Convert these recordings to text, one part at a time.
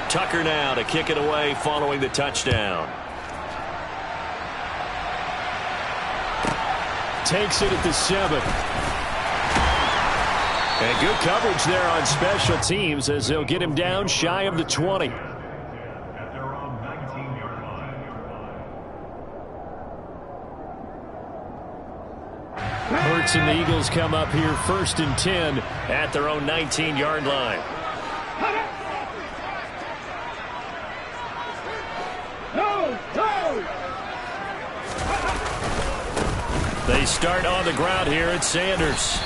Tucker now to kick it away following the touchdown. Takes it at the 7. And good coverage there on special teams as they'll get him down shy of the 20. Hurts and the Eagles come up here 1st and 10 at their own 19-yard line. They start on the ground here at Sanders.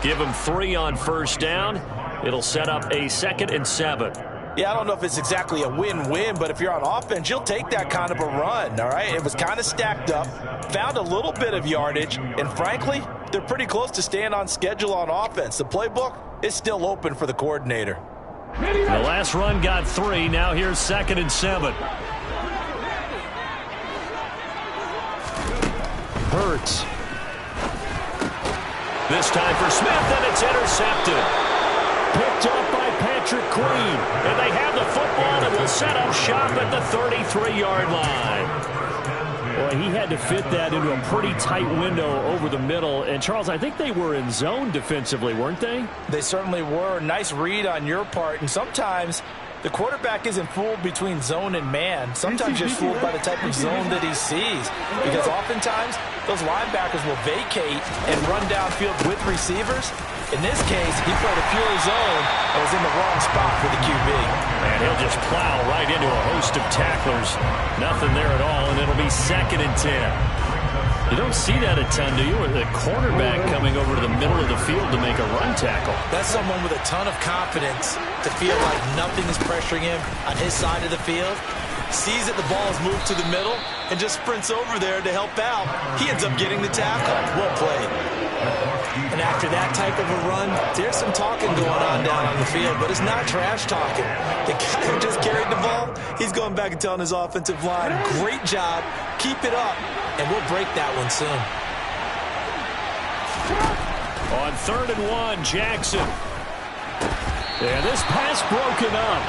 Give him 3 on 1st down. It'll set up a 2nd and 7. Yeah, I don't know if it's exactly a win-win, but if you're on offense, you'll take that kind of a run, all right? It was kind of stacked up, found a little bit of yardage, and frankly, they're pretty close to staying on schedule on offense. The playbook is still open for the coordinator. The last run got 3. Now here's 2nd and 7. Hurts. This time for Smith, and it's intercepted. Picked up by Patrick Queen. And they have the football and will set up shop at the 33-yard line. Well, he had to fit that into a pretty tight window over the middle. And, Charles, I think they were in zone defensively, weren't they? They certainly were. Nice read on your part. And sometimes the quarterback isn't fooled between zone and man. Sometimes just fooled by the type of zone that he sees. Because oftentimes, those linebackers will vacate and run downfield with receivers. In this case, he played a pure zone and was in the wrong spot for the QB. And he'll just plow right into a host of tacklers. Nothing there at all, and it'll be 2nd and 10. You don't see that a ton, do you? Or the cornerback coming over to the middle of the field to make a run tackle. That's someone with a ton of confidence to feel like nothing is pressuring him on his side of the field. Sees that the ball is moved to the middle and just sprints over there to help out. He ends up getting the tackle. Well played. And after that type of a run, there's some talking going on down on the field, but it's not trash talking. The guy who just carried the ball, he's going back and telling his offensive line, great job, keep it up, and we'll break that one soon. On 3rd and 1, Jackson. Yeah, this pass broken up.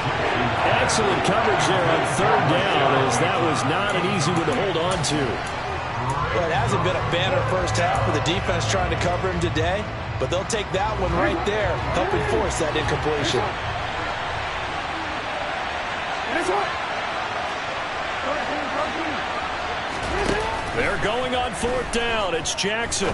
Excellent coverage there on 3rd down, as that was not an easy one to hold on to. Well, it hasn't been a banner first half for the defense trying to cover him today, but they'll take that one right there, helping force that incompletion. They're going on 4th down. It's Jackson.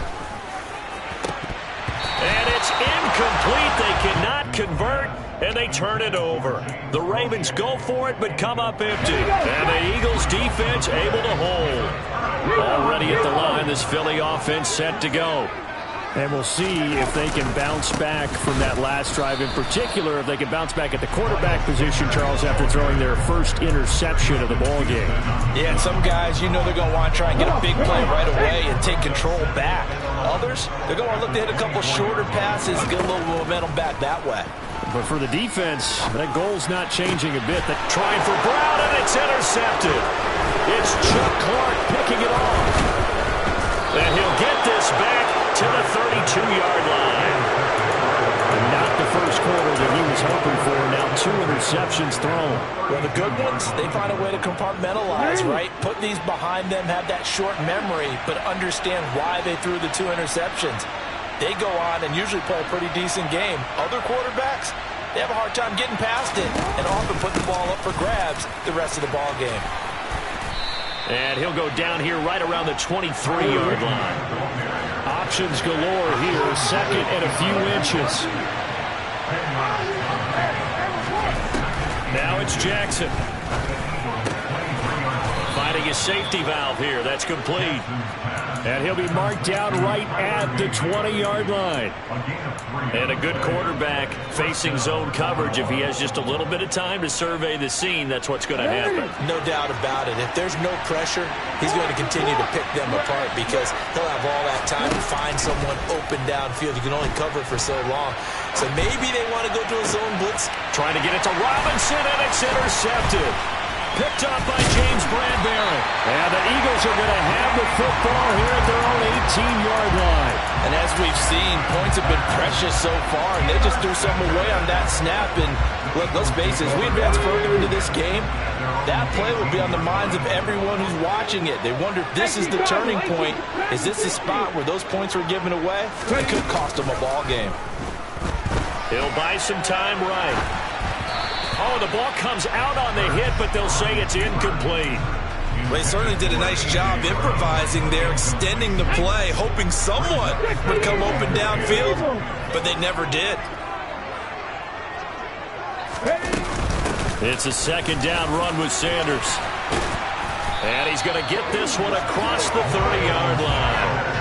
And it's incomplete. They cannot convert, and they turn it over. The Ravens go for it, but come up empty. And the Eagles defense able to hold. Already at the line, this Philly offense set to go. And we'll see if they can bounce back from that last drive. In particular, if they can bounce back at the quarterback position, Charles, after throwing their first interception of the ballgame. Yeah, and some guys, you know they're going to want to try and get a big play right away and take control back. Others, they're going to look to hit a couple shorter passes and get a little momentum back that way. But for the defense, that goal's not changing a bit. They're trying for Brown, and it's intercepted. It's Chuck Clark picking it off. And he'll get this back to the 32-yard line. And not the first quarter that he was hoping for. Now 2 interceptions thrown. Well, the good ones, they find a way to compartmentalize, right? Put these behind them, have that short memory, but understand why they threw the 2 interceptions. They go on and usually play a pretty decent game. Other quarterbacks, they have a hard time getting past it and often put the ball up for grabs the rest of the ball game. And he'll go down here right around the 23-yard line. Options galore here, 2nd and a few inches. Now it's Jackson. Finding a safety valve here. That's complete. And he'll be marked down right at the 20-yard line. And a good quarterback facing zone coverage. If he has just a little bit of time to survey the scene, that's what's going to happen. No doubt about it. If there's no pressure, he's going to continue to pick them apart because he'll have all that time to find someone open downfield. You can only cover for so long. So maybe they want to go to a zone blitz. Trying to get it to Robinson, and it's intercepted. Picked up by James Bradbury. And the Eagles are going to have the football here at their own 18-yard line. And as we've seen, points have been precious so far, and they just threw some away on that snap. And look, let's face it, as we advance further into this game, that play will be on the minds of everyone who's watching it. They wonder if this is the turning point. Is this the spot where those points were given away? It could cost them a ball game. He'll buy some time right. Oh, the ball comes out on the hit, but they'll say it's incomplete. They certainly did a nice job improvising there, extending the play, hoping someone would come open downfield, but they never did. It's a second down run with Sanders. And he's going to get this one across the 30-yard line.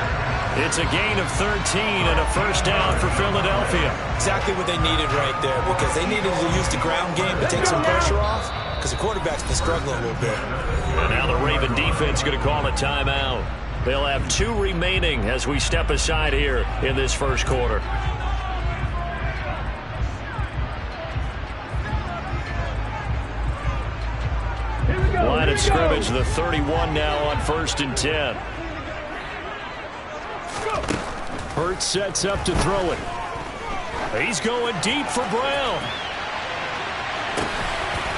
It's a gain of 13 and a first down for Philadelphia. Exactly what they needed right there, because they needed to use the ground game to take some pressure off, because the quarterback's been struggling a little bit. And now the Raven defense going to call a timeout. They'll have 2 remaining as we step aside here in this first quarter. Line of scrimmage, the 31 now on 1st and 10. Hurts sets up to throw it. He's going deep for Brown.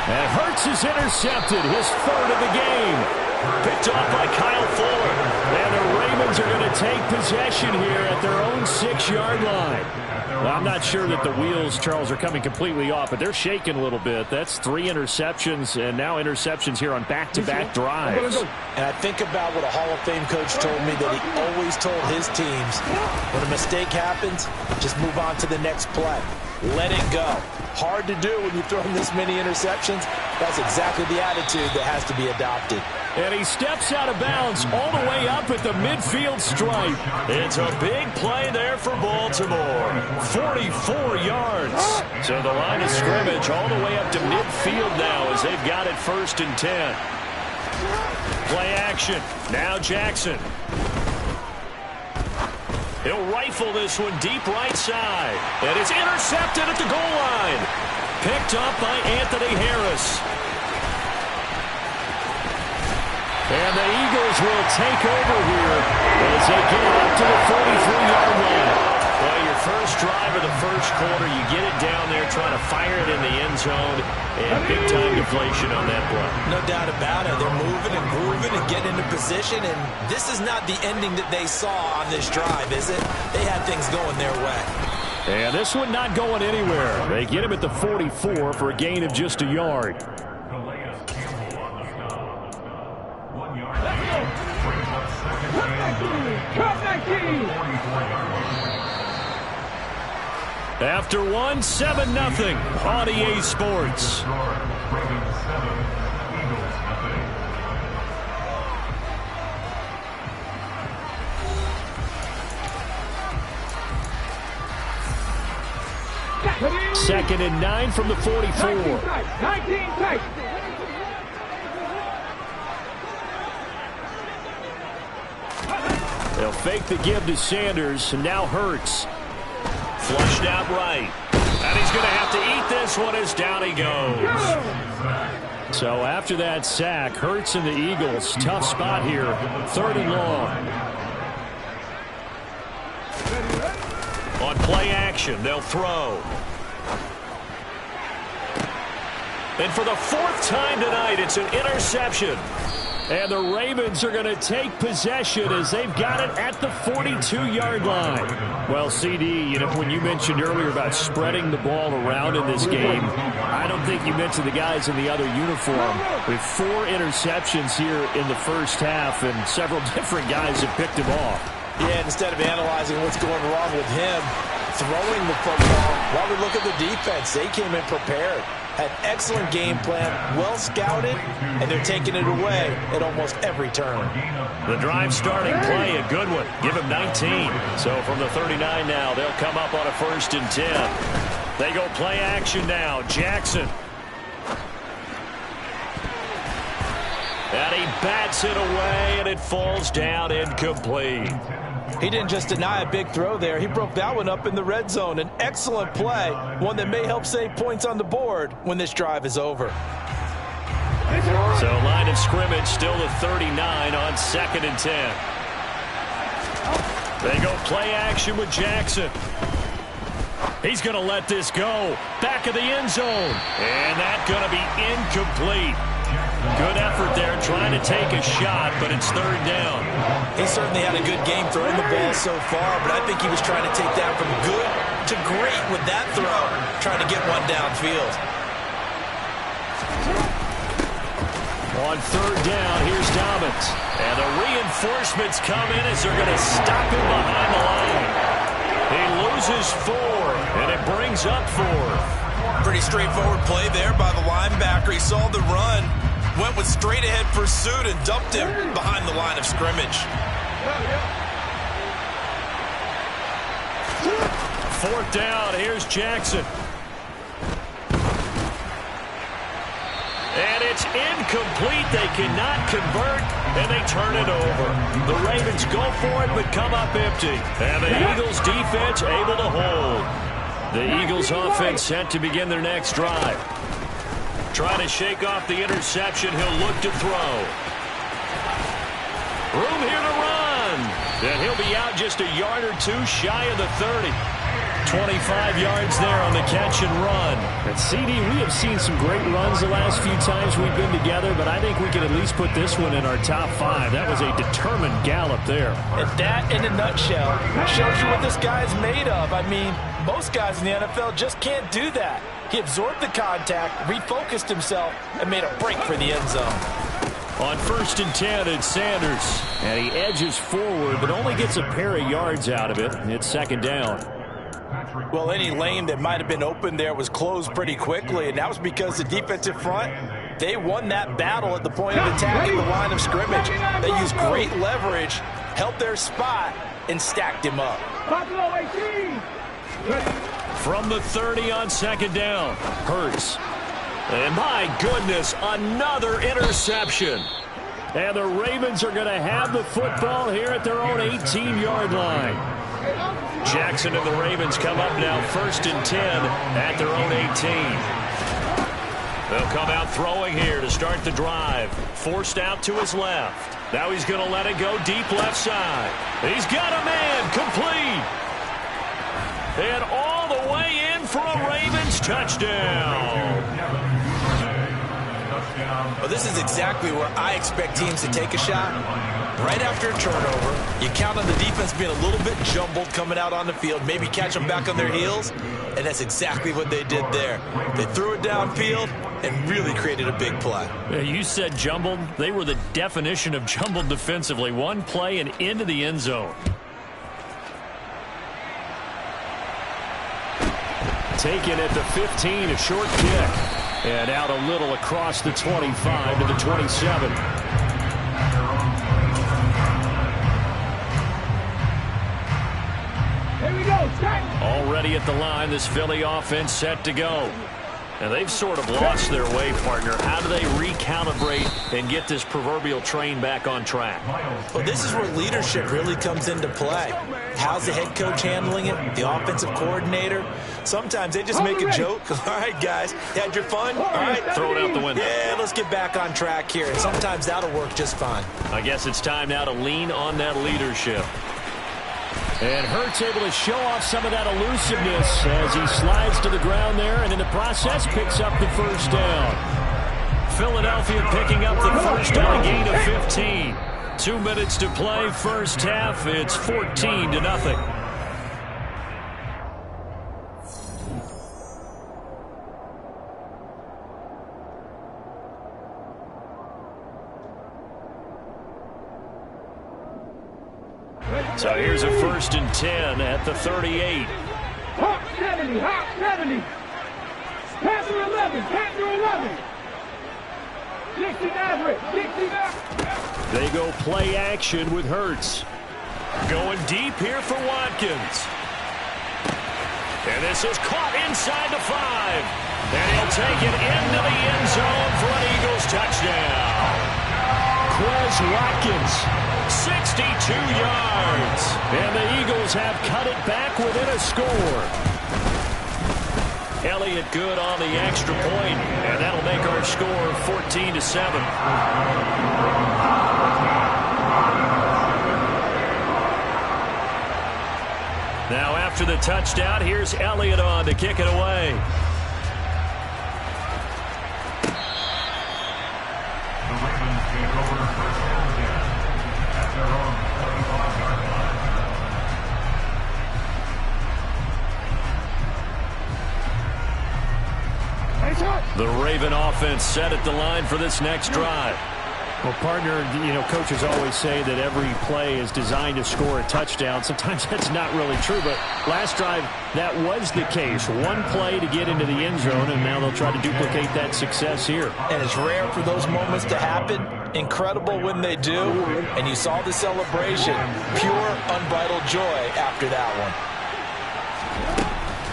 And Hurts is intercepted, his 3rd of the game. Picked off by Kyle Fuller. And the Ravens are going to take possession here at their own 6-yard line. Well, I'm not sure that the wheels, Charles, are coming completely off, but they're shaking a little bit. That's 3 interceptions, and now interceptions here on back-to-back drives. And I think about what a Hall of Fame coach told me, that he always told his teams, when a mistake happens, just move on to the next play. Let it go. Hard to do when you throw this many interceptions. That's exactly the attitude that has to be adopted. And he steps out of bounds all the way up at the midfield stripe. It's a big play there for Baltimore. 44 yards. So the line of scrimmage all the way up to midfield now as they've got it 1st and 10. Play action. Now Jackson. He'll rifle this one deep right side. And it's intercepted at the goal line. Picked up by Anthony Harris. And the Eagles will take over here as they get it up to the 43-yard line. Well, your first drive of the first quarter, you get it down there trying to fire it in the end zone, and big-time deflation on that play. No doubt about it. They're moving and grooving and getting into position, and this is not the ending that they saw on this drive, is it? They had things going their way. And this one not going anywhere. They get him at the 44 for a gain of just a yard. After 1, 7-0 on EA Sports. Second and 9 from the 44. 19 tight. They'll fake the give to Sanders, and now Hurts. Flushed out right. And he's going to have to eat this one as down he goes. So after that sack, Hurts and the Eagles, tough spot here. 3rd and long. On play action, they'll throw. And for the 4th time tonight, it's an interception. And the Ravens are going to take possession as they've got it at the 42-yard line. Well, CD, you know, when you mentioned earlier about spreading the ball around in this game, I don't think you mentioned the guys in the other uniform. With 4 interceptions here in the first half, and several different guys have picked him off. Yeah, instead of analyzing what's going wrong with him, throwing the football, while we look at the defense, they came in prepared. Had excellent game plan, well scouted, and they're taking it away at almost every turn. The drive starting play, a good one. Give him 19. So from the 39 now, they'll come up on a 1st and 10. They go play action now. Jackson. And he bats it away, and it falls down incomplete. He didn't just deny a big throw there. He broke that one up in the red zone. An excellent play, one that may help save points on the board when this drive is over. So line of scrimmage still the 39 on 2nd and 10. They go play action with Jackson. He's going to let this go. Back of the end zone. And that's going to be incomplete. Good effort there trying to take a shot, but it's 3rd down. He certainly had a good game throwing the ball so far, but I think he was trying to take that from good to great with that throw, trying to get one downfield. On 3rd down, here's Dobbins. And the reinforcements come in as they're going to stop him behind the line. He loses 4, and it brings up 4. Pretty straightforward play there by the linebacker. He saw the run, went with straight-ahead pursuit, and dumped him behind the line of scrimmage. 4th down, here's Jackson. And it's incomplete. They cannot convert, and they turn it over. The Ravens go for it, but come up empty. And the Eagles defense able to hold. The Eagles offense set to begin their next drive. Trying to shake off the interception. He'll look to throw. Room here to run. And he'll be out just a yard or 2 shy of the 30. 25 yards there on the catch and run. And CD, we have seen some great runs the last few times we've been together, but I think we can at least put this one in our top 5. That was a determined gallop there. And that, in a nutshell, shows you what this guy is made of. I mean, most guys in the NFL just can't do that. He absorbed the contact, refocused himself, and made a break for the end zone. On 1st and 10, it's Sanders. And he edges forward, but only gets a pair of yards out of it. It's 2nd down. Well, any lane that might have been open there was closed pretty quickly, and that was because the defensive front, they won that battle at the point of attack at the line of scrimmage. They used great leverage, held their spot, and stacked him up. From the 30 on 2nd down, Hurts. And my goodness, another interception. And the Ravens are going to have the football here at their own 18-yard line. Jackson and the Ravens come up now 1st and 10 at their own 18. They'll come out throwing here to start the drive. Forced out to his left. Now he's going to let it go deep left side. He's got a man complete. And all the way in for a Ravens touchdown. Well, this is exactly where I expect teams to take a shot. Right after a turnover, you count on the defense being a little bit jumbled coming out on the field, maybe catch them back on their heels, and that's exactly what they did there. They threw it downfield and really created a big play. Yeah, you said jumbled. They were the definition of jumbled defensively. One play and into the end zone. Taken at the 15, a short kick. And out a little across the 25 to the 27. Here we go, start. Already at the line, this Philly offense set to go. And they've sort of lost their way, partner. How do they recalibrate and get this proverbial train back on track? Well, this is where leadership really comes into play. How's the head coach handling it? The offensive coordinator? Sometimes they just make a joke. All right, guys, you had your fun? All right, throw it out the window. Yeah, let's get back on track here. And sometimes that'll work just fine. I guess it's time now to lean on that leadership. And Hurts able to show off some of that elusiveness as he slides to the ground there, and in the process picks up the 1st down. Philadelphia picking up the 1st on a gain of 15. 2 minutes to play, first half. It's 14-0. So here's a 1st and 10 at the 38. Hawk 70, Hawk 70. Panther 11, Panther 11. Dixie Maverick, Dixie Maverick. They go play action with Hurts. Going deep here for Watkins. And this is caught inside the 5. And he'll take it into the end zone for an Eagles touchdown. Quez Watkins, 62 yards. And the Eagles have cut it back within a score. Elliott good on the extra point, and that'll make our score 14-7. Now after the touchdown, here's Elliott on to kick it away. The Ravens take over first down again at their own 35-yard line. The Raven offense set at the line for this next drive. Well, partner, coaches always say that every play is designed to score a touchdown. Sometimes that's not really true, but last drive, that was the case. One play to get into the end zone, and now they'll try to duplicate that success here. And it's rare for those moments to happen. Incredible when they do. And you saw the celebration. Pure, unbridled joy after that one.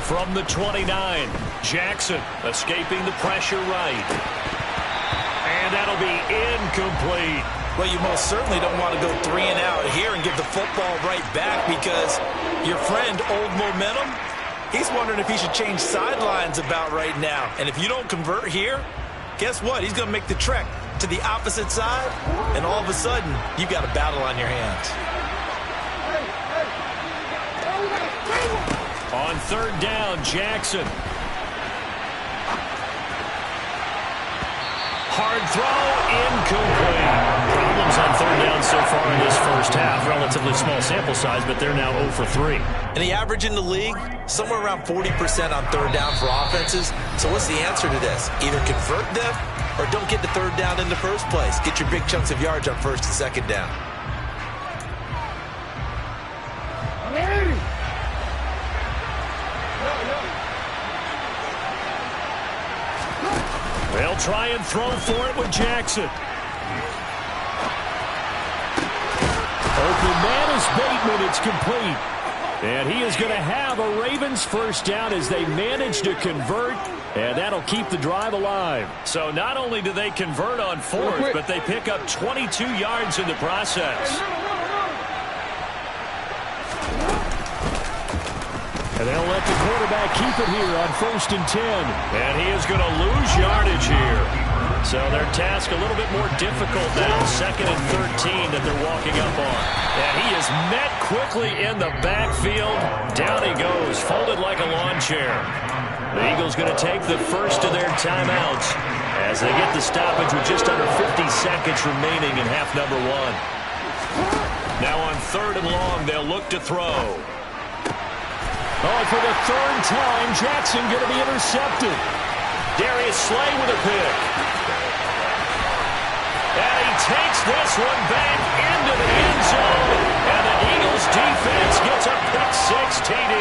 From the 29, Jackson escaping the pressure right. And that'll be incomplete. Well, you most certainly don't want to go 3 and out here and give the football right back, because your friend, Old Momentum, he's wondering if he should change sidelines about right now. And if you don't convert here, guess what? He's going to make the trek to the opposite side, and all of a sudden, you've got a battle on your hands. On third down, Jackson. Hard throw, incomplete. Problems on third down so far in this first half. Relatively small sample size, but they're now 0 for 3. And the average in the league, somewhere around 40% on third down for offenses. So what's the answer to this? Either convert them or don't get to third down in the first place. Get your big chunks of yards on first and second down. They'll try and throw for it with Jackson. Open man is Bateman. It's complete. And he is going to have a Ravens first down as they manage to convert, and that'll keep the drive alive. So not only do they convert on fourth, but they pick up 22 yards in the process. And they'll let the quarterback keep it here on 1st and 10. And he is going to lose yardage here. So their task a little bit more difficult now. 2nd and 13 that they're walking up on. And he is met quickly in the backfield. Down he goes, folded like a lawn chair. The Eagles going to take the first of their timeouts as they get the stoppage with just under 50 seconds remaining in half number 1. Now on 3rd and long, they'll look to throw. Oh, for the 3rd time, Jackson going to be intercepted. Darius Slay with a pick. And he takes this one back into the end zone. And the Eagles defense gets a pick-6 TD.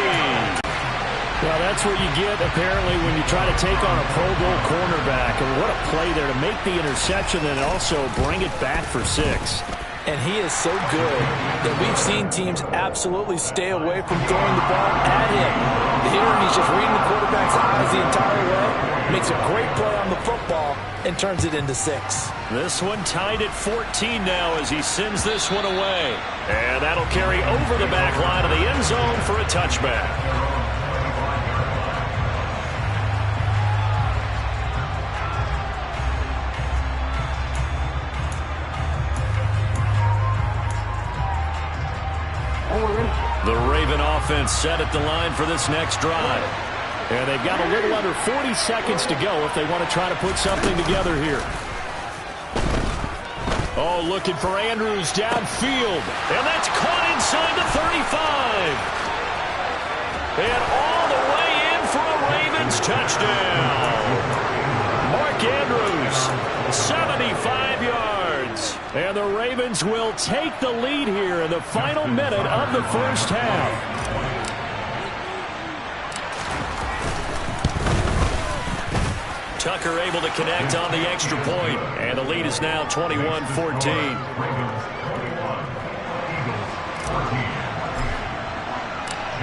Well, that's what you get, apparently, when you try to take on a Pro Bowl cornerback. And what a play there to make the interception and also bring it back for 6. And he is so good that we've seen teams absolutely stay away from throwing the ball at him. Here, he's just reading the quarterback's eyes the entire way, makes a great play on the football, and turns it into 6. This one tied at 14 now as he sends this one away. And that'll carry over the back line of the end zone for a touchback. The Raven offense set at the line for this next drive. And they've got a little under 40 seconds to go if they want to try to put something together here. Oh, looking for Andrews downfield. And that's caught inside the 35. And all the way in for a Ravens touchdown. Mark Andrews, 75 yards. And the Ravens will take the lead here in the final minute of the first half. Tucker able to connect on the extra point, and the lead is now 21-14.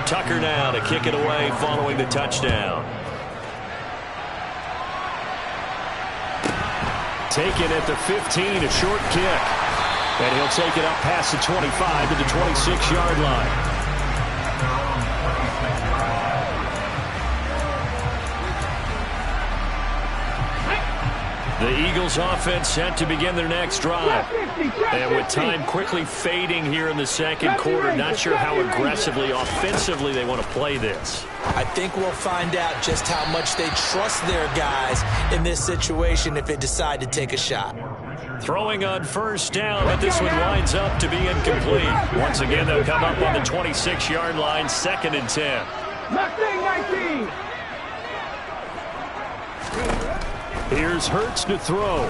Tucker now to kick it away following the touchdown. Taken at the 15, a short kick. And he'll take it up past the 25 to the 26-yard line. The Eagles offense set to begin their next drive. And with time quickly fading here in the second quarter, not sure how aggressively, offensively they want to play this. I think we'll find out just how much they trust their guys in this situation if they decide to take a shot. Throwing on first down, but this one winds up to be incomplete. Once again, they'll come up on the 26-yard line, 2nd and 10. Mustang 19. Here's Hurts to throw.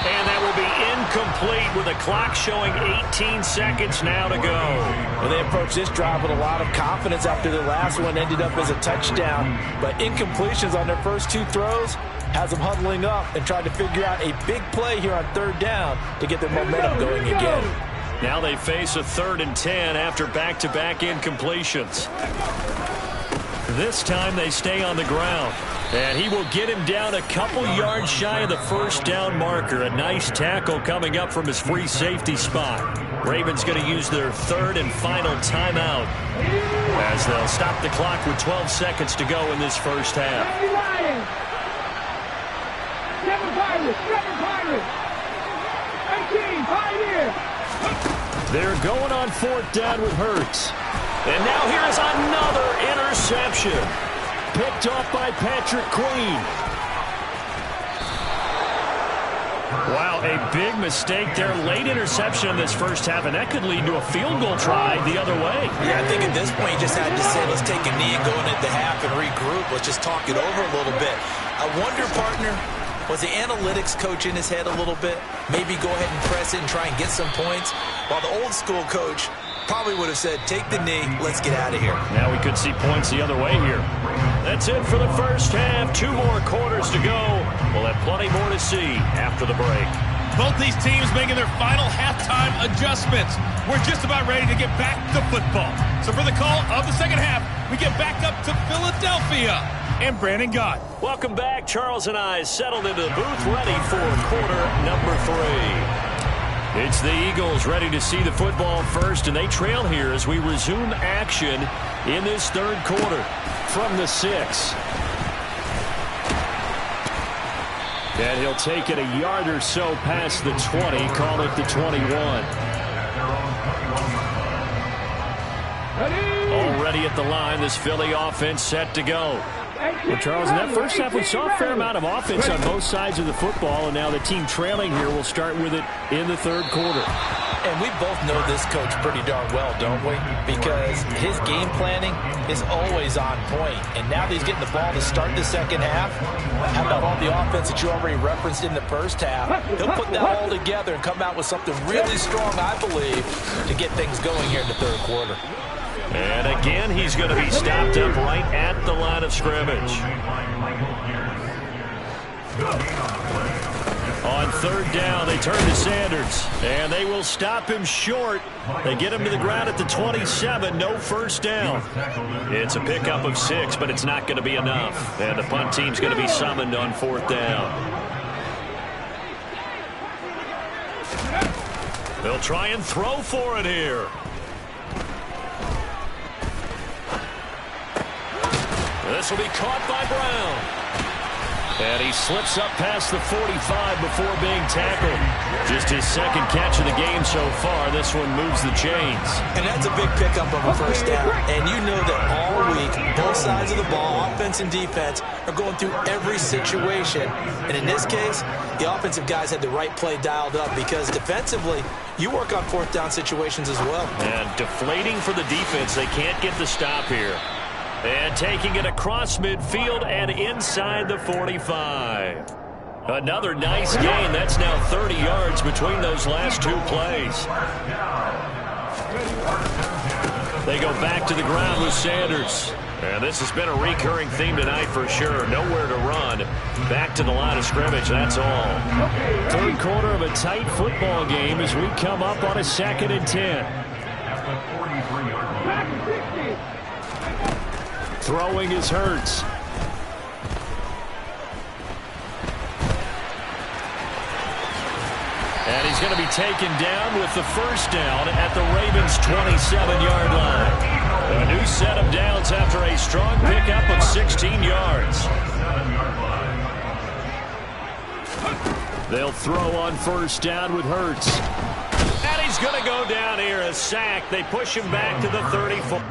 And that will be incomplete with the clock showing 18 seconds now to go. Well, they approached this drive with a lot of confidence after the last one ended up as a touchdown. But incompletions on their first 2 throws has them huddling up and trying to figure out a big play here on 3rd down to get their momentum going again. Now they face a 3rd and 10 after back-to-back incompletions. This time they stay on the ground. And he will get him down a couple yards shy of the first down marker. A nice tackle coming up from his free safety spot. Ravens going to use their 3rd and final timeout as they'll stop the clock with 12 seconds to go in this first half. They're going on 4th down with Hurts. And now here is another interception. Picked off by Patrick Queen. Wow, a big mistake there. Late interception in this first half, and that could lead to a field goal try the other way. Yeah, I think at this point you just had to say, let's take a knee and go into the half and regroup. Let's just talk it over a little bit. I wonder, partner, was the analytics coach in his head a little bit? Maybe go ahead and press it and try and get some points? While the old school coach probably would have said, take the knee, let's get out of here. Now we could see points the other way here. That's it for the first half. 2 more quarters to go. We'll have plenty more to see after the break. Both these teams making their final halftime adjustments. We're just about ready to get back to football. So for the call of the second half, we get back up to Philadelphia and Brandon Gott. Welcome back. Charles and I settled into the booth ready for quarter number 3. It's the Eagles ready to see the football first, and they trail here as we resume action in this 3rd quarter from the 6. And he'll take it a yard or so past the 20, call it the 21. Already at the line, this Philly offense set to go. Well, Charles, in that first half, we saw a fair amount of offense on both sides of the football, and now the team trailing here will start with it in the 3rd quarter. And we both know this coach pretty darn well, don't we? Because his game planning is always on point. And now that he's getting the ball to start the second half, how about all the offense that you already referenced in the first half? He'll put that all together and come out with something really strong, I believe, to get things going here in the 3rd quarter. And again, he's going to be stopped up right at the line of scrimmage. On 3rd down, they turn to Sanders, and they will stop him short. They get him to the ground at the 27, no first down. It's a pickup of 6, but it's not going to be enough. And the punt team's going to be summoned on 4th down. They'll try and throw for it here. This will be caught by Brown. And he slips up past the 45 before being tackled. Just his 2nd catch of the game so far. This one moves the chains. And that's a big pickup of a first down. And you know that all week, both sides of the ball, offense and defense, are going through every situation. And in this case, the offensive guys had the right play dialed up because defensively, you work on 4th down situations as well. And deflating for the defense. They can't get the stop here. And taking it across midfield and inside the 45. Another nice gain. That's now 30 yards between those last 2 plays. They go back to the ground with Sanders. And this has been a recurring theme tonight for sure. Nowhere to run. Back to the line of scrimmage, that's all. 3rd quarter of a tight football game as we come up on a 2nd and 10. Throwing is Hurts. And he's going to be taken down with the first down at the Ravens' 27-yard line. A new set of downs after a strong pickup of 16 yards. They'll throw on first down with Hurts. And he's going to go down here, a sack. They push him back to the 34.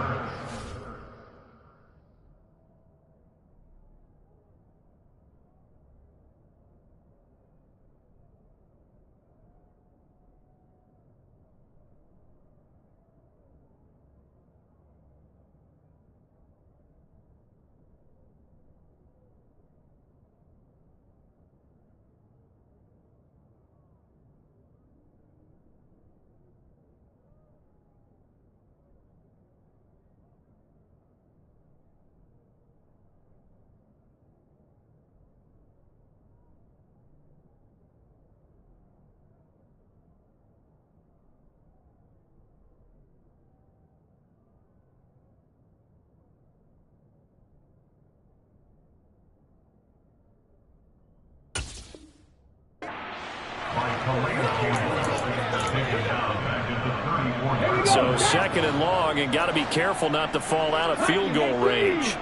So second and long, and got to be careful not to fall out of field goal range.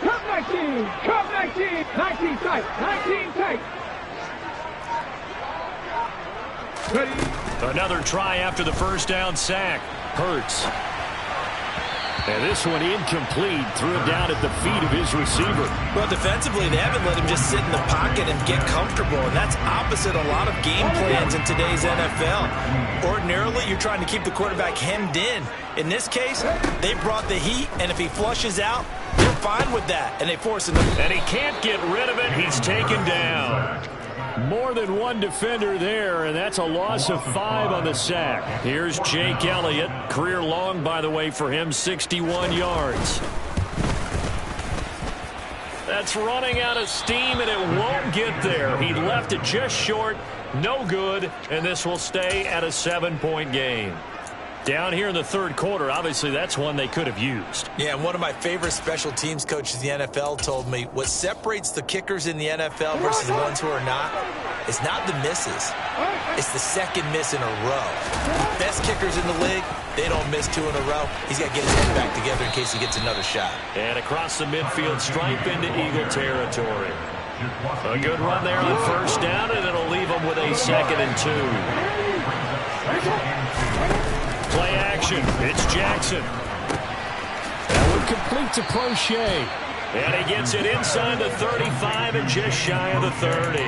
Cup 19, Cup 19, 19 tight, 19 tight. Ready. Another try after the first down sack. Hurts. And this one incomplete. Threw it down at the feet of his receiver. Well, defensively, they haven't let him just sit in the pocket and get comfortable, and that's opposite a lot of game plans in today's NFL. Ordinarily, you're trying to keep the quarterback hemmed in. In this case, they brought the heat, and if he flushes out, they're fine with that, and they force him. And he can't get rid of it. He's taken down. More than one defender there, and that's a loss of 5 on the sack. Here's Jake Elliott. Career long, by the way, for him, 61 yards. That's running out of steam, and it won't get there. He left it just short. No good, and this will stay at a 7-point game. Down here in the third quarter, obviously that's one they could have used. Yeah, and one of my favorite special teams coaches in the NFL told me what separates the kickers in the NFL versus the ones who are not is not the misses. It's the second miss in a row. Best kickers in the league, they don't miss 2 in a row. He's got to get his head back together in case he gets another shot. And across the midfield stripe into Eagle territory. A good run there on first down, and it'll leave him with a 2nd and 2. Play action. It's Jackson. That one complete to Prochet. And he gets it inside the 35 and just shy of the 30.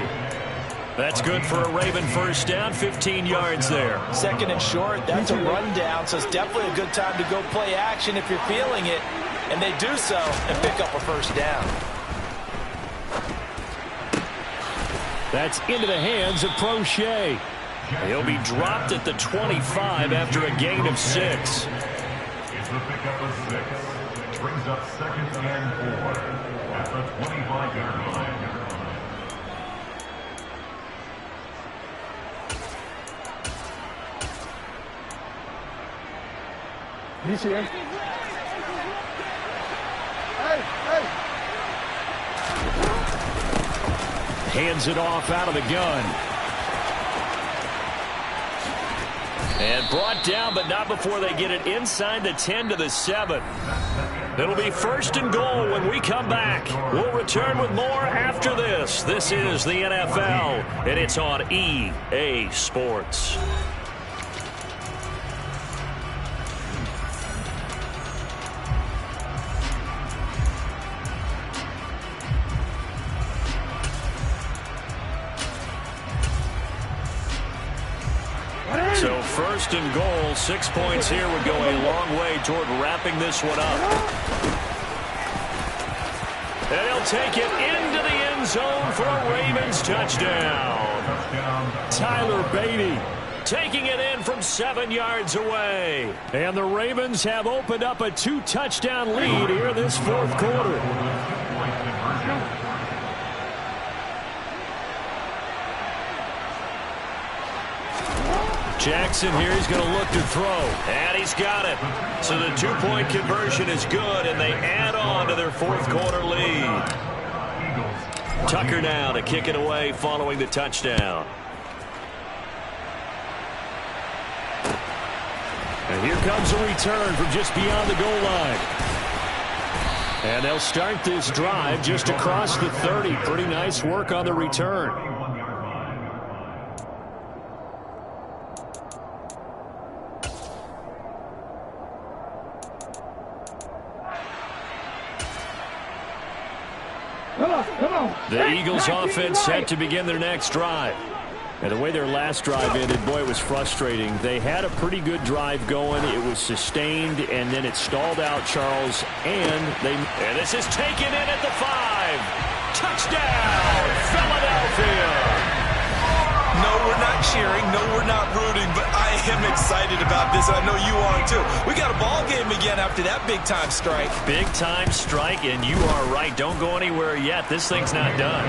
That's good for a Raven first down, 15 yards there. 2nd and short, that's a rundown, so it's definitely a good time to go play action if you're feeling it. And they do so and pick up a first down. That's into the hands of Prochet. He'll be dropped at the 25 after a gain of 6. It's the pickup of 6. Brings up 2nd and 4 at the 25-yard line. He's here. Hey. Hands it off out of the gun. And brought down, but not before they get it inside the 10 to the 7. It'll be 1st and goal when we come back. We'll return with more after this. This is the NFL, and it's on EA Sports. So 1st and goal, 6 points here would go a long way toward wrapping this one up. And he'll take it into the end zone for a Ravens touchdown. Tyler Beatty taking it in from 7 yards away. And the Ravens have opened up a 2-touchdown lead here in this 4th quarter. Jackson here, he's going to look to throw. And he's got it. So the 2-point conversion is good, and they add on to their 4th quarter lead. Tucker now to kick it away following the touchdown. And here comes a return from just beyond the goal line. And they'll start this drive just across the 30. Pretty nice work on the return. The Eagles offense set to begin their next drive. And the way their last drive ended, boy, it was frustrating. They had a pretty good drive going. It was sustained, and then it stalled out, Charles. And this is taken in at the 5. Touchdown, Philadelphia. No, we're not cheering. No, we're not rooting. But I am excited about this. I know you are, too. We got a ball game again after that big-time strike. Big-time strike, and you are right. Don't go anywhere yet. This thing's not done.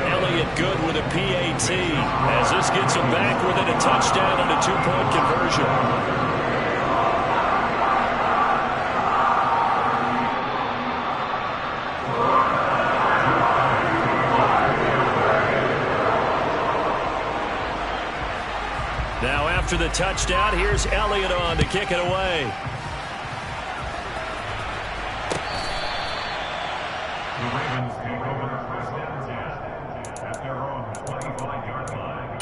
Elliott good with a PAT as this gets him back within a touchdown and a 2-point conversion. Now after the touchdown, here's Elliott on to kick it away. The Ravens take over first and 10 at their own 25-yard line.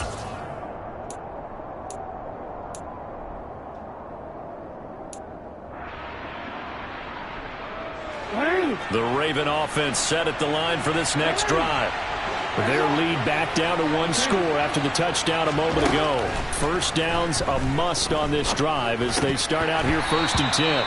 The Raven offense set at the line for this next drive. Their lead back down to 1 score after the touchdown a moment ago. First down's a must on this drive as they start out here 1st and 10.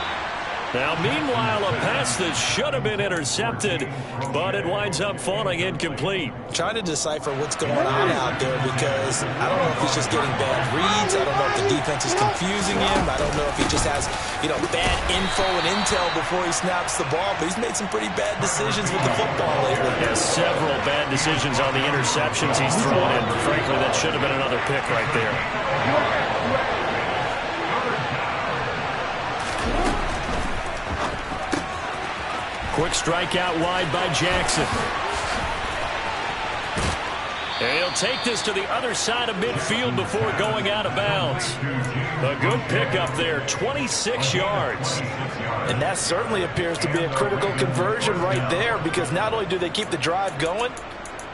Now, meanwhile, a pass that should have been intercepted, but it winds up falling incomplete. Trying to decipher what's going on out there because I don't know if he's just getting bad reads. I don't know if the defense is confusing him. I don't know if he just has, bad info and intel before he snaps the ball. But he's made some pretty bad decisions with the football lately. Yes, several bad decisions on the interceptions he's thrown in. Frankly, that should have been another pick right there. Quick strike out wide by Jackson. And he'll take this to the other side of midfield before going out of bounds. A good pickup there, 26 yards. And that certainly appears to be a critical conversion right there because not only do they keep the drive going,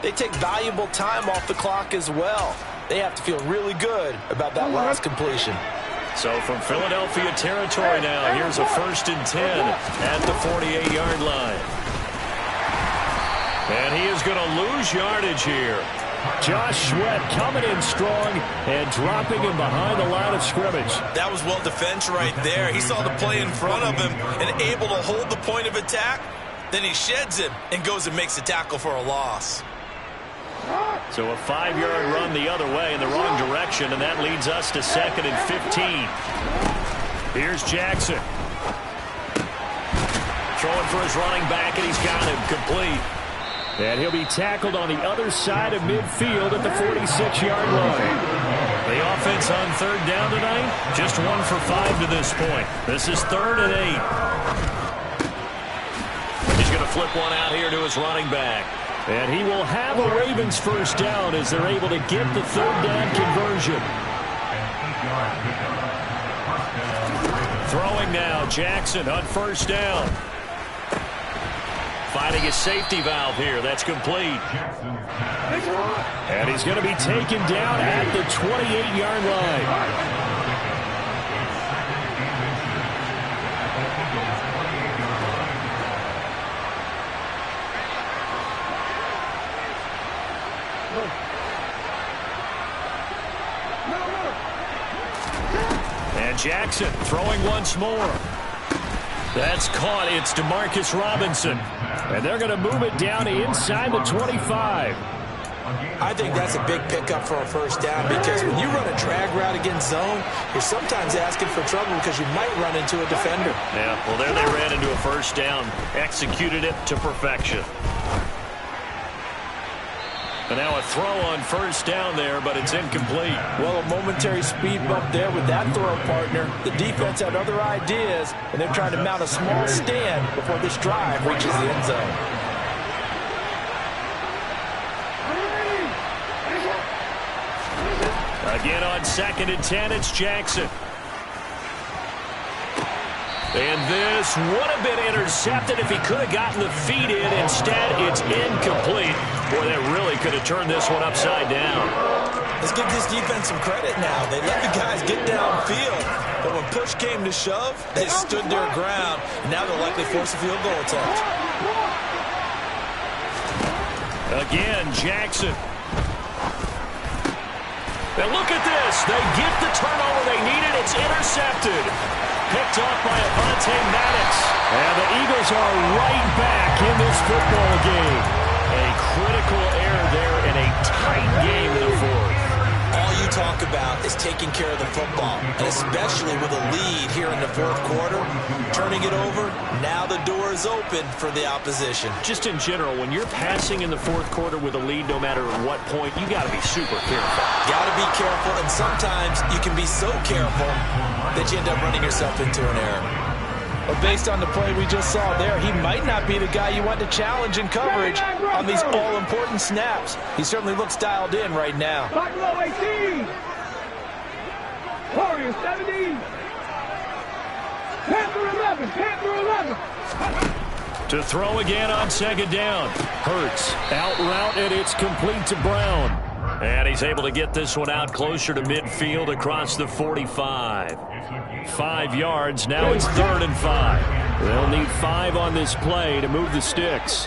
they take valuable time off the clock as well. They have to feel really good about that last completion. So from Philadelphia territory now, here's a 1st and 10 at the 48-yard line. And he is going to lose yardage here. Josh Sweat coming in strong and dropping him behind the line of scrimmage. That was well defense right there. He saw the play in front of him and able to hold the point of attack. Then he sheds him and goes and makes a tackle for a loss. So a 5-yard run the other way in the wrong direction, and that leads us to 2nd and 15. Here's Jackson. Throwing for his running back, and he's got him complete. And he'll be tackled on the other side of midfield at the 46-yard line. The offense on 3rd down tonight, just 1 for 5 to this point. This is 3rd and 8. He's going to flip one out here to his running back. And he will have a Ravens 1st down as they're able to get the 3rd down conversion. Throwing now, Jackson on 1st down. Finding a safety valve here. That's complete. And he's going to be taken down at the 28-yard line. And Jackson throwing once more. That's caught. It's DeMarcus Robinson. And they're going to move it down inside the 25. I think that's a big pickup for a 1st down because when you run a drag route against zone, you're sometimes asking for trouble because you might run into a defender. Yeah, well, there they ran into a 1st down. Executed it to perfection. And now a throw on 1st down there, but it's incomplete. Well, a momentary speed bump there with that throw partner. The defense had other ideas, and they're trying to mount a small stand before this drive reaches the end zone. Again on 2nd and 10, it's Jackson. And this would have been intercepted if he could have gotten the feet in. Instead, it's incomplete. Boy, that really could have turned this one upside down. Let's give this defense some credit now. They let the guys get downfield. But when push came to shove, they stood their ground. And now they'll likely force a field goal attempt. Again, Jackson. And look at this. They get the turnover they needed. It's intercepted. Picked off by Avonte Maddox. And the Eagles are right back in this football game. A critical error there in a tight game in the fourth. All you talk about is taking care of the football, and especially with a lead here in the fourth quarter, turning it over, now the door is open for the opposition. Just in general, when you're passing in the fourth quarter with a lead, no matter at what point, you got to be super careful. Got to be careful, and sometimes you can be so careful that you end up running yourself into an error. But based on the play we just saw there, he might not be the guy you want to challenge in coverage on these all-important snaps. He certainly looks dialed in right now. Buffalo 18. Warriors 17. Panther 11. Panther 11. To throw again on second down. Hurts out route, and it's complete to Brown. And he's able to get this one out closer to midfield across the 45. 5 yards. Now it's 3rd and 5. They'll need 5 on this play to move the sticks.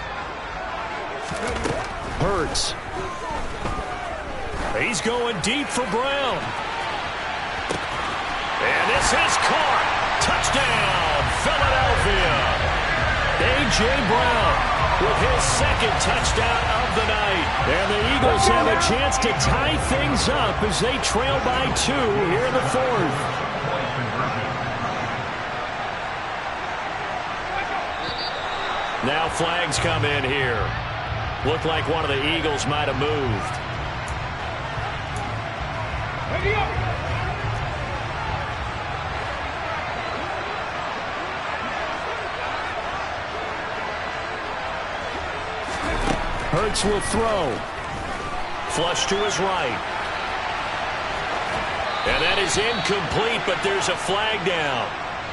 Hurts. He's going deep for Brown. And this is caught. Touchdown, Philadelphia. A.J. Brown with his 2nd touchdown of the night. And the Eagles have a chance to tie things up as they trail by 2 here in the fourth. Now flags come in here. Looked like one of the Eagles might have moved. Hurts will throw. Flush to his right. And that is incomplete, but there's a flag down.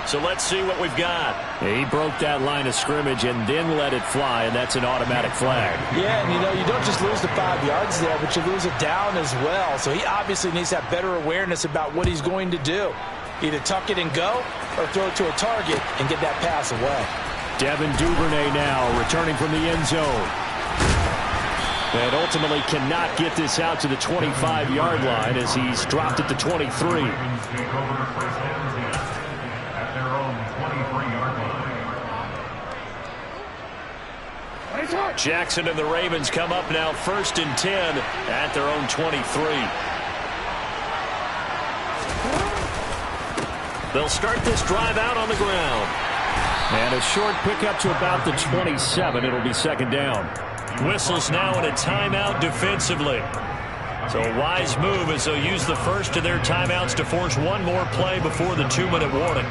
So let's see what we've got. He broke that line of scrimmage and then let it fly, and that's an automatic flag. Yeah, and you don't just lose the 5 yards there, but you lose it down as well. So he obviously needs to have better awareness about what he's going to do. Either tuck it and go or throw it to a target and get that pass away. Devin Duvernay now returning from the end zone. And ultimately cannot get this out to the 25-yard line as he's dropped at the 23. Jackson and the Ravens come up now 1st and 10 at their own 23. They'll start this drive out on the ground. And a short pickup to about the 27. It'll be 2nd down. Whistles now in a timeout defensively. So a wise move as they'll use the first of their timeouts to force one more play before the 2-minute warning.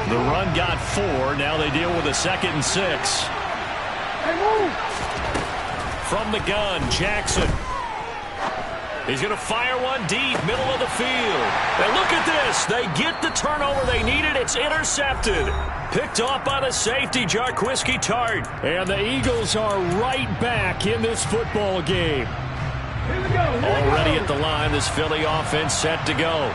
The run got 4. Now they deal with a 2nd and 6. From the gun, Jackson. He's going to fire one deep, middle of the field. And look at this. They get the turnover they needed. It's intercepted. Picked off by the safety, Jarquiski Tart. And the Eagles are right back in this football game. Already at the line, this Philly offense set to go.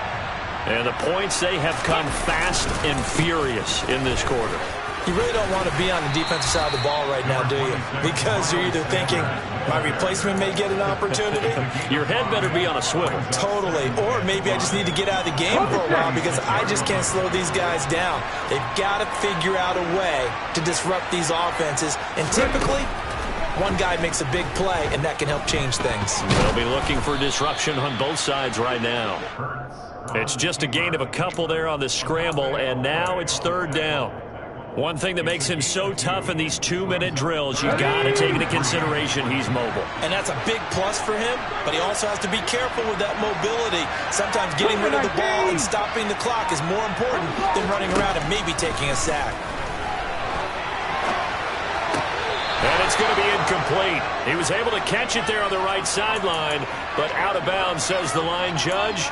And the points, they have come fast and furious in this quarter. You really don't want to be on the defensive side of the ball right now, do you? Because you're either thinking, my replacement may get an opportunity. Your head better be on a swivel. Totally. Or maybe I just need to get out of the game for a while because I just can't slow these guys down. They've got to figure out a way to disrupt these offenses. And typically, one guy makes a big play, and that can help change things. They'll be looking for disruption on both sides right now. It's just a gain of a couple there on the scramble, and now it's 3rd down. One thing that makes him so tough in these 2-minute drills, you've got to take into consideration he's mobile. And that's a big plus for him, but he also has to be careful with that mobility. Sometimes getting rid of the ball and stopping the clock is more important than running around and maybe taking a sack. And it's going to be incomplete. He was able to catch it there on the right sideline, but out of bounds, says the line judge.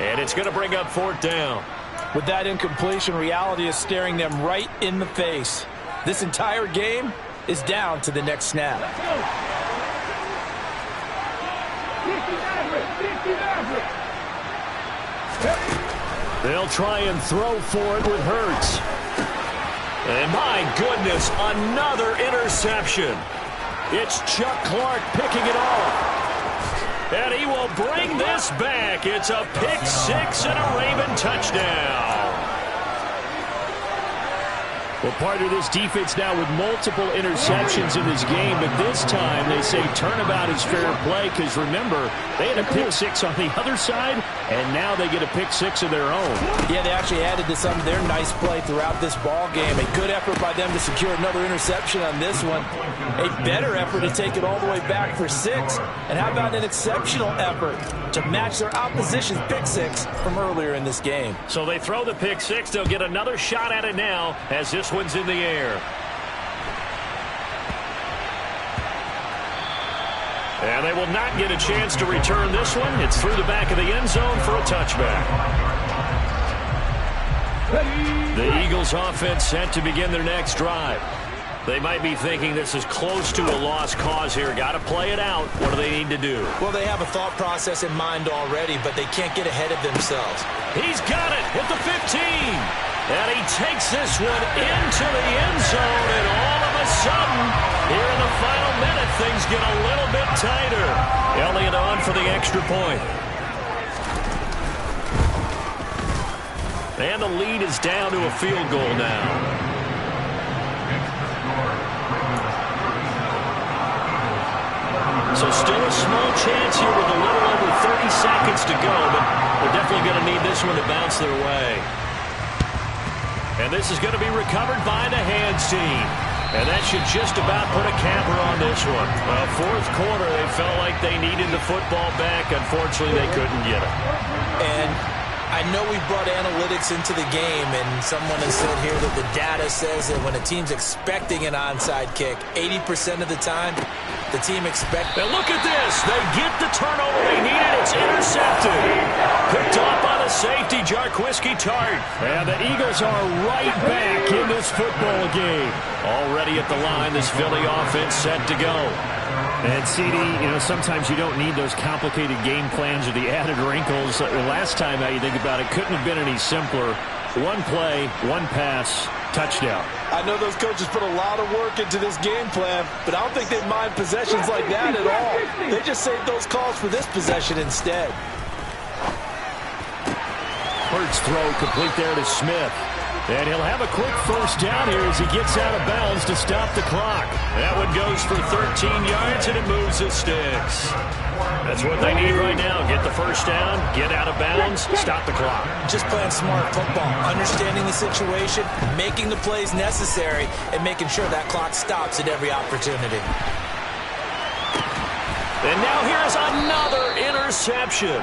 And it's going to bring up 4th down. With that incompletion, reality is staring them right in the face. This entire game is down to the next snap. Let's go. 50 average. They'll try and throw for it with Hurts. And my goodness, another interception. It's Chuck Clark picking it off. And he will bring this back. It's a pick 6 and a Raven touchdown. Well, part of this defense now with multiple interceptions in this game, but this time they say turnabout is fair play because, remember, they had a pick 6 on the other side, and now they get a pick 6 of their own. Yeah, they actually added to some of their nice play throughout this ball game. A good effort by them to secure another interception on this one. A better effort to take it all the way back for 6. And how about an exceptional effort to match their opposition's pick 6 from earlier in this game? So they throw the pick 6. They'll get another shot at it now as this one's in the air. And they will not get a chance to return this one. It's through the back of the end zone for a touchback. The Eagles offense set to begin their next drive. They might be thinking this is close to a lost cause here. Got to play it out. What do they need to do? Well, they have a thought process in mind already, but they can't get ahead of themselves. He's got it at the 15. And he takes this one into the end zone. And all of a sudden, here in the final minute, things get a little bit tighter. Elliott on for the extra point. And the lead is down to a field goal now. So still a small chance here with a little over 30 seconds to go, but they're definitely going to need this one to bounce their way. And this is going to be recovered by the hands team. And that should just about put a capper on this one. Well, fourth quarter, they felt like they needed the football back. Unfortunately, they couldn't get it. And I know we brought analytics into the game, and someone has said here that the data says that when a team's expecting an onside kick, 80% of the time, the team expects. Now look at this. They get the turnover they needed. It's intercepted. Picked off by the safety, Jarquiski Tart. And the Eagles are right back in this football game. Already at the line, this Philly offense set to go. And, CD, sometimes you don't need those complicated game plans or the added wrinkles. Last time, how you think about it, couldn't have been any simpler. One play, one pass, touchdown. I know those coaches put a lot of work into this game plan, but I don't think they mind possessions like that at all. They just saved those calls for this possession instead. Hurts throw complete there to Smith. And he'll have a quick first down here as he gets out of bounds to stop the clock. That one goes for 13 yards, and it moves the sticks. That's what they need right now. Get the first down, get out of bounds, stop the clock. Just playing smart football, understanding the situation, making the plays necessary, and making sure that clock stops at every opportunity. And now here's another interception.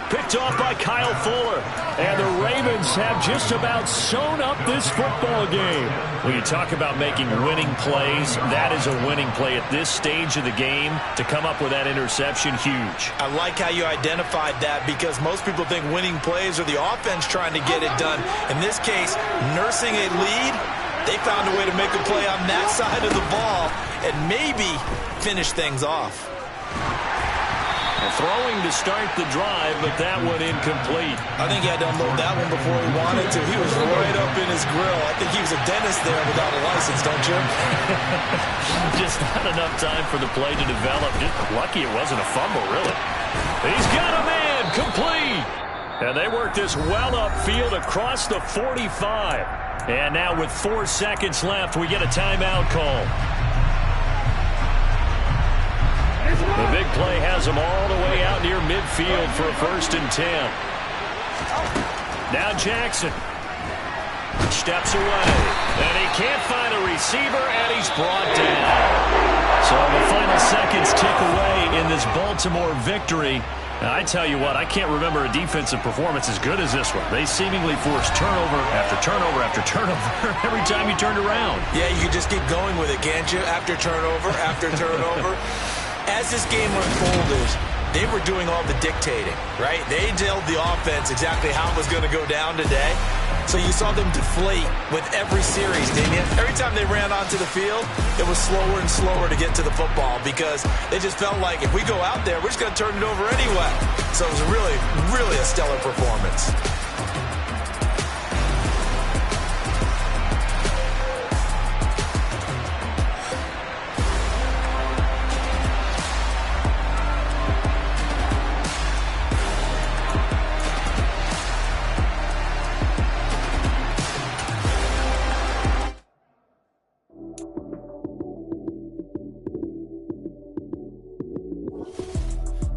Picked off by Kyle Fuller. And the Ravens have just about sewn up this football game. When you talk about making winning plays, that is a winning play at this stage of the game. To come up with that interception, huge. I like how you identified that because most people think winning plays are the offense trying to get it done. In this case, nursing a lead, they found a way to make a play on that side of the ball and maybe finish things off. Throwing to start the drive, but that one incomplete. I think he had to unload that one before he wanted to. He was right up in his grill. I think he was a dentist there without a license, don't you? Just not enough time for the play to develop. Just lucky it wasn't a fumble, really. He's got a man, complete. And they work this well upfield across the 45. And now with 4 seconds left, we get a timeout call. The big play has him all the way out near midfield for a 1st and 10. Now Jackson steps away, and he can't find a receiver, and he's brought down. So the final seconds tick away in this Baltimore victory. I tell you what, I can't remember a defensive performance as good as this one. They seemingly forced turnover after turnover after turnover every time you turned around. Yeah, you can just keep going with it, can't you? After turnover, after turnover. As this game unfolded, they were doing all the dictating, right? They told the offense exactly how it was going to go down today. So you saw them deflate with every series, didn't you? Every time they ran onto the field, it was slower and slower to get to the football because they just felt like if we go out there, we're just going to turn it over anyway. So it was really, really a stellar performance.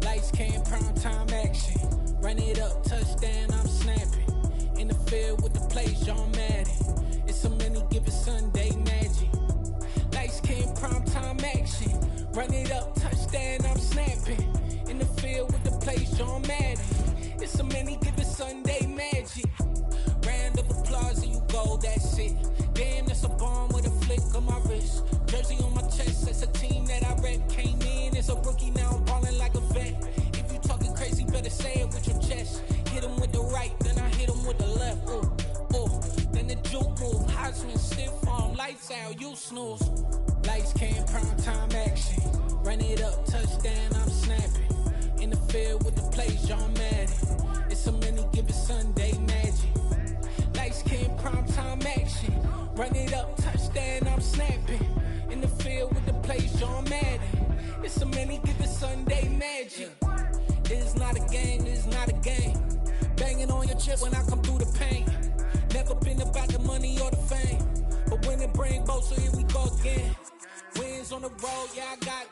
Lights came, prime time action. Run it up, touchdown, I'm snapping. In the field with the plays, John Madden. It's so many given Sunday magic. Lights came, prime time action. Run it up, touchdown, I'm snapping. In the field with the plays, John Madden. It's so many given Sunday magic. Round of applause and you go, that's it. Damn, that's a bomb with a flick on my wrist. Jersey on my chest, that's a team that I rep. Came in as a rookie, now I'm balling like a vet. If you talking crazy, better say it with your chest. Hit him with the right, then I hit him with the left. Ooh, ooh. Then the juke move, Heisman, stiff arm, lights out, you snooze. Lights came, prime time action. Run it up, touchdown, I'm snapping. In the field with the plays, John Madden. It's so many given Sunday magic. Lights came, prime time action. Run it up, touchdown, I'm snapping. In the field with the plays, John Madden. It's so many given Sunday magic. It's not a game, it's not a game. Banging on your chest when I come through the pain. Never been about the money or the fame. But when it bring both, so here we go again. Wins on the road, yeah, I got